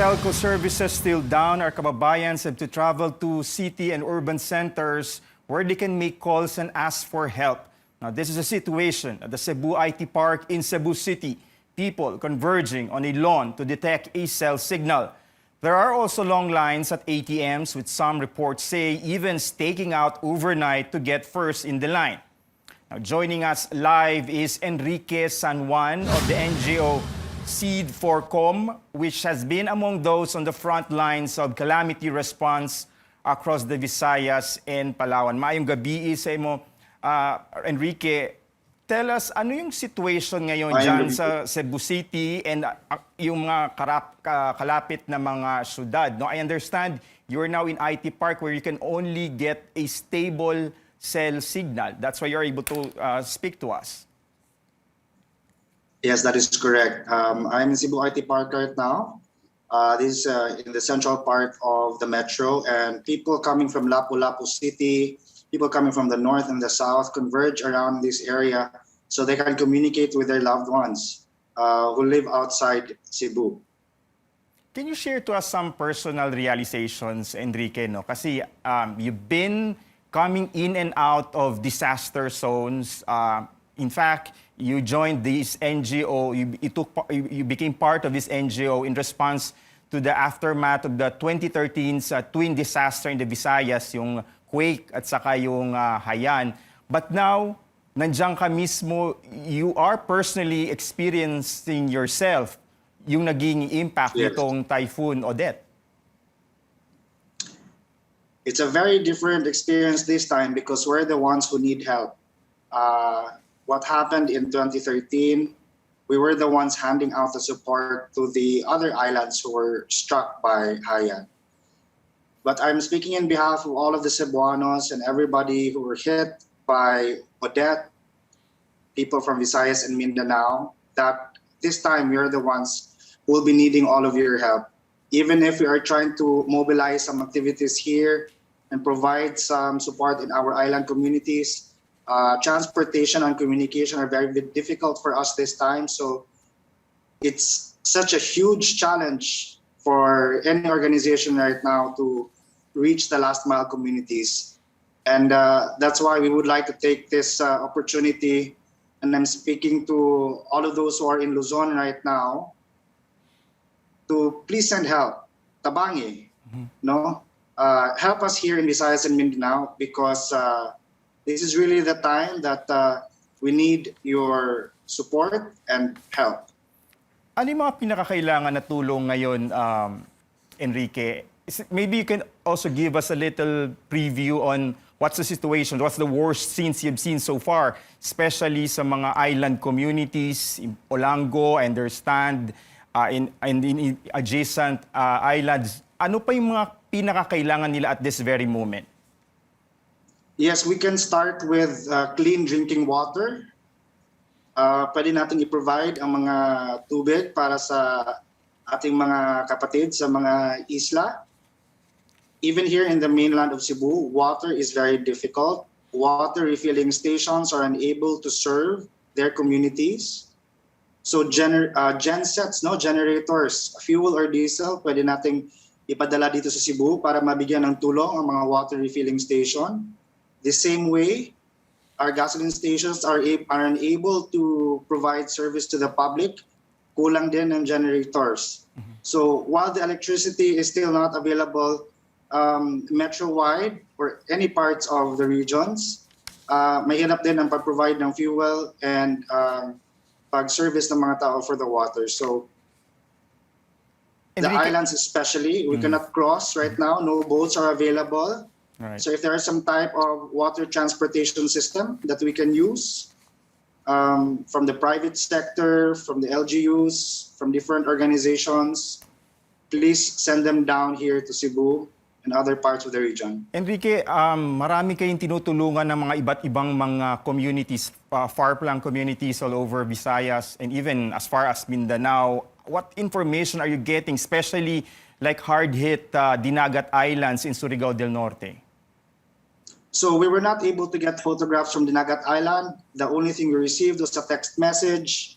telco services still down, our kababayans have to travel to city and urban centers where they can make calls and ask for help. Now, this is a situation at the Cebu IT Park in Cebu City. People converging on a lawn to detect a cell signal. There are also long lines at ATMs, with some reports say even staking out overnight to get first in the line. Now, joining us live is Enrique San Juan of the NGO Seed for Com, which has been among those on the front lines of calamity response across the Visayas and Palawan. Maayong gabi sa imo, Enrique. Tell us, ano yung situation ngayon dyan sa Cebu City and yung mga kalapit na mga syudad? No, I understand you're now in IT Park where you can only get a stable cell signal. That's why you're able to speak to us. Yes, that is correct. I'm in Cebu IT Park right now. This is in the central part of the metro, and people coming from Lapu-Lapu City, people coming from the north and the south converge around this area so they can communicate with their loved ones who live outside Cebu. Can you share to us some personal realizations, Enrique? No? Kasi you've been coming in and out of disaster zones. In fact, you joined this NGO, you became part of this NGO in response to the aftermath of the 2013 twin disaster in the Visayas, yung quake at saka yung Haiyan. But now, nandiyan ka mismo, you are personally experiencing yourself yung naging impact nitong Typhoon Odette. It's a very different experience this time because we're the ones who need help. What happened in 2013, we were the ones handing out the support to the other islands who were struck by Haiyan. But I'm speaking in behalf of all of the Cebuanos and everybody who were hit by Odette, people from Visayas and Mindanao, that this time we are the ones who will be needing all of your help. Even if we are trying to mobilize some activities here and provide some support in our island communities, transportation and communication are very difficult for us this time. So it's such a huge challenge for any organization right now to reach the last mile communities. And that's why we would like to take this opportunity, and I'm speaking to all of those who are in Luzon right now, to please send help. Tabangi, no? Help us here in Visayas and Mindanao, because this is really the time that we need your support and help. Ano yung mga pinakakailangan na tulong ngayon, Enrique? Maybe you can also give us a little preview on what's the situation, what's the worst scenes you've seen so far, especially sa mga island communities, in Olango, I understand, in adjacent islands. Ano pa yung mga pinakakailangan nila at this very moment? Yes, we can start with clean drinking water. Pwede natin i-provide ang mga tubig para sa ating mga kapatid sa mga isla. Even here in the mainland of Cebu, water is very difficult. Water refilling stations are unable to serve their communities. So gensets, no, generators, fuel or diesel, pwede nating ipadala dito sa Cebu para mabigyan ng tulong ang mga water refilling station. The same way, our gasoline stations are unable to provide service to the public. Kulang din ng generators. So while the electricity is still not available metro-wide or any parts of the regions, mahirap din ang pag-provide ng fuel and pag-service ng mga tao for the water. So the islands especially, we cannot cross right now. No boats are available. Right. So if there is some type of water transportation system that we can use from the private sector, from the LGUs, from different organizations, please send them down here to Cebu and other parts of the region. Enrique, marami kayong tinutulungan ng mga iba't ibang mga communities, far-flung communities all over Visayas and even as far as Mindanao. What information are you getting, especially like hard-hit Dinagat Islands in Surigao del Norte? So we were not able to get photographs from Dinagat Island. The only thing we received was a text message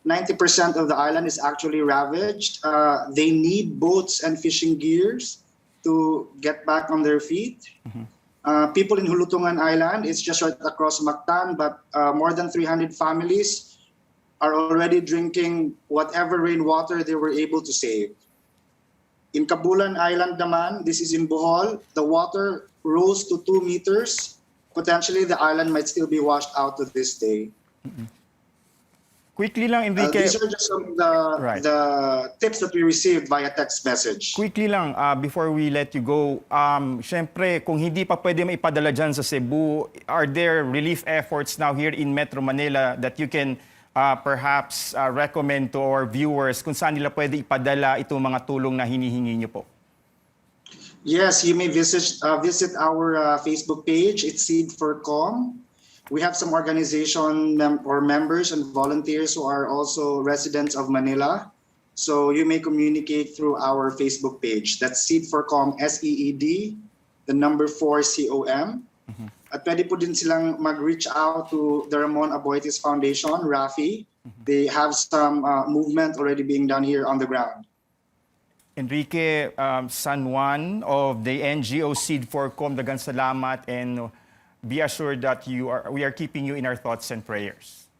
90% of the island is actually ravaged. They need boats and fishing gears to get back on their feet. People in Hulutungan Island, it's just right across Mactan, but more than 300 families are already drinking whatever rainwater they were able to save. In Kabulan Island naman, this is in Bohol, the water rose to 2 meters. Potentially, the island might still be washed out to this day. Quickly lang, Enrique. These are just some of the tips that we received via text message. Quickly lang, before we let you go, syempre, kung hindi pa pwede maipadala dyan sa Cebu, are there relief efforts now here in Metro Manila that you can perhaps recommend to our viewers kung saan nila pwede ipadala itong mga tulong na hinihingi nyo po? Yes, you may visit our Facebook page. It's Seed for Com. We have some organization or members and volunteers who are also residents of Manila. So you may communicate through our Facebook page. That's Seed for Com, SEED, the number 4 COM. At pwede po din silang mag-reach out to the Ramon Aboitiz Foundation, Rafi. They have some movement already being done here on the ground. Enrique San Juan of the NGO Seed for Com, daghang salamat, and be assured that we are keeping you in our thoughts and prayers.